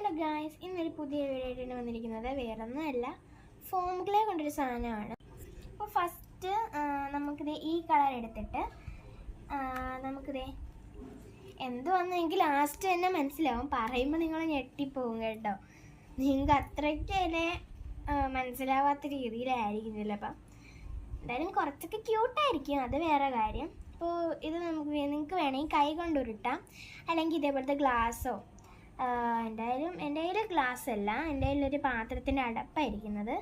Hello guys, ഇന്നൊരു പുതിയ video ആയിട്ടാണ് വന്നിരിക്കുന്നത്. വേറൊന്നുമല്ല, ഫോം ക്ലേ കൊണ്ടൊരു സാധനമാണ്. അപ്പോൾ ഫസ്റ്റ് നമുക്കിത് ഈ കളർ എടുത്തിട്ട് നമുക്കിത് എന്തുവന്ന് എനിക്ക് ലാസ്റ്റ് തന്നെ മനസ്സിലാവും. പറയുമ്പോൾ നിങ്ങൾ ഞെട്ടിപ്പോവും കേട്ടോ. നിങ്ങൾക്ക് അത്രയ്ക്ക് തന്നെ മനസ്സിലാവാത്ത രീതിയിലായിരിക്കും ചിലപ്പം. എന്തായാലും കുറച്ചൊക്കെ ക്യൂട്ടായിരിക്കും, അത് വേറെ കാര്യം. അപ്പോൾ ഇത് നിങ്ങൾക്ക് വേണമെങ്കിൽ കൈ കൊണ്ട് ഉരുട്ടാം, അല്ലെങ്കിൽ ഇതേപോലത്തെ ഗ്ലാസ്സോ. എൻ്റെ കയ്യിൽ ഗ്ലാസ് അല്ല, എൻ്റെ കയ്യിലൊരു പാത്രത്തിൻ്റെ അടപ്പായിരിക്കുന്നത്.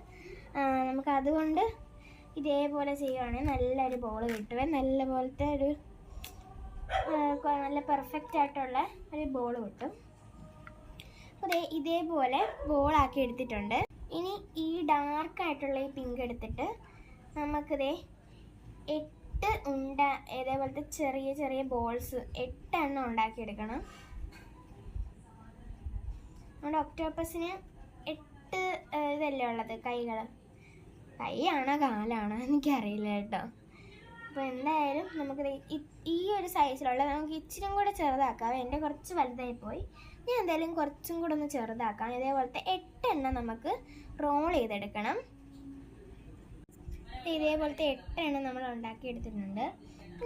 നമുക്ക് അതുകൊണ്ട് ഇതേപോലെ ചെയ്യുകയാണെങ്കിൽ നല്ലൊരു ബോൾ കിട്ടുക. നല്ല പോലത്തെ ഒരു നല്ല പെർഫെക്റ്റ് ആയിട്ടുള്ള ഒരു ബോൾ കിട്ടും. അപ്പോൾ ഇതേപോലെ ബോളാക്കി എടുത്തിട്ടുണ്ട്. ഇനി ഈ ഡാർക്കായിട്ടുള്ള ഈ പിങ്ക് എടുത്തിട്ട് നമുക്കിതേ 8 ഇതേപോലത്തെ ചെറിയ ചെറിയ ബോൾസ് 8 എണ്ണം ഉണ്ടാക്കിയെടുക്കണം. നമ്മുടെ ഒക്ടോപ്പസിന് 8 ഇതല്ലേ ഉള്ളത്, കൈയാണോ കാലാണോ എനിക്കറിയില്ല കേട്ടോ. അപ്പോൾ എന്തായാലും നമുക്ക് ഈ ഒരു സൈസിലുള്ള നമുക്ക് ഇച്ചിരി കൂടെ ചെറുതാക്കാം. എൻ്റെ കുറച്ച് വലുതായി പോയി, ഞാൻ എന്തായാലും കുറച്ചും കൂടെ ഒന്ന് ചെറുതാക്കാം. ഇതേപോലത്തെ 8 എണ്ണം നമുക്ക് റോൾ ചെയ്തെടുക്കണം. ഇതേപോലത്തെ 8 എണ്ണം നമ്മൾ ഉണ്ടാക്കിയെടുത്തിട്ടുണ്ട്.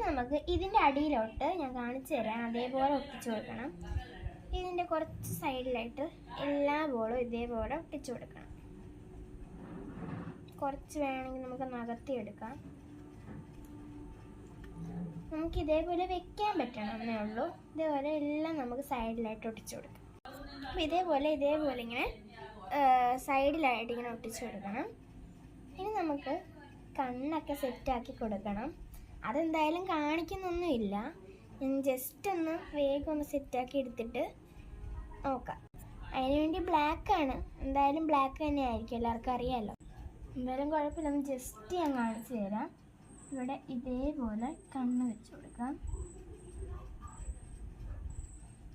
നമുക്ക് ഇതിൻ്റെ അടിയിലോട്ട് ഞാൻ കാണിച്ചു തരാം, അതേപോലെ ഒട്ടിച്ചു കൊടുക്കണം. ഇതിൻ്റെ കുറച്ച് സൈഡിലായിട്ട് എല്ലാ ബോളും ഇതേപോലെ ഒട്ടിച്ചു കൊടുക്കണം. കുറച്ച് വേണമെങ്കിൽ നമുക്ക് നകർത്തിയെടുക്കാം. നമുക്ക് ഇതേപോലെ വെക്കാൻ പറ്റണം എന്നേ ഉള്ളൂ. ഇതേപോലെ എല്ലാം നമുക്ക് സൈഡിലായിട്ട് ഒട്ടിച്ചു കൊടുക്കാം. അപ്പോൾ ഇതേപോലെ ഇങ്ങനെ സൈഡിലായിട്ട് ഇങ്ങനെ ഒട്ടിച്ചു കൊടുക്കണം. ഇനി നമുക്ക് കണ്ണൊക്കെ സെറ്റാക്കി കൊടുക്കണം. അതെന്തായാലും കാണിക്കുന്നൊന്നുമില്ല, ഞാൻ ജസ്റ്റ് ഒന്ന് വേഗം ഒന്ന് സെറ്റാക്കി എടുത്തിട്ട് നോക്കാം. അതിനുവേണ്ടി ബ്ലാക്കാണ്, എന്തായാലും ബ്ലാക്ക് തന്നെ ആയിരിക്കും, എല്ലാവർക്കും അറിയാമല്ലോ. എന്തായാലും കുഴപ്പമില്ല, ഒന്ന് ജസ്റ്റ് ഞാൻ കാണിച്ചു തരാം. ഇവിടെ ഇതേപോലെ കണ്ണ് വെച്ച് കൊടുക്കാം.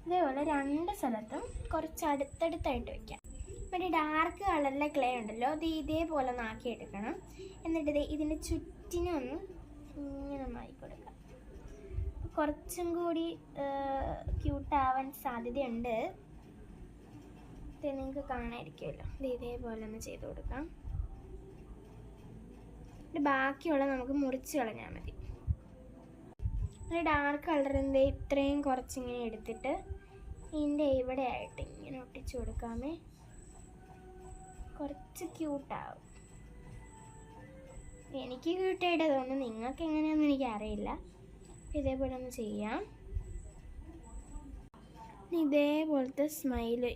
ഇതേപോലെ 2 സ്ഥലത്തും കുറച്ച് അടുത്തടുത്തായിട്ട് വയ്ക്കാം. ഒരു ഡാർക്ക് കളറിലെ ക്ലേ ഉണ്ടല്ലോ, അത് ഇതേപോലെ ഒന്ന് ആക്കിയെടുക്കണം. എന്നിട്ട് ഇതിൻ്റെ ചുറ്റിനൊന്ന് ഇങ്ങനെ മാറി കൊടുക്കാം. കുറച്ചും കൂടി ക്യൂട്ടാവാൻ സാധ്യതയുണ്ട്. ഇത് നിങ്ങൾക്ക് കാണാതിരിക്കുമല്ലോ. ഇത് ഇതേപോലെ ഒന്ന് ചെയ്ത് കൊടുക്കാം. ബാക്കിയുള്ള നമുക്ക് മുറിച്ച് കളഞ്ഞാൽ മതി. ഒരു ഡാർക്ക് കളറിൻ്റെ ഇത്രയും കുറച്ചിങ്ങനെ എടുത്തിട്ട് ഇതിൻ്റെ ഇവിടെ ആയിട്ട് ഇങ്ങനെ ഒട്ടിച്ചു കൊടുക്കാമേ, കുറച്ച് ക്യൂട്ടാവും. എനിക്ക് ക്യൂട്ടായിട്ട് തോന്നുന്നു, നിങ്ങൾക്ക് എങ്ങനെയാണെന്ന് എനിക്കറിയില്ല. ഇതേപോലെ ഒന്ന് ചെയ്യാം. ഇതേപോലത്തെ സ്മൈല്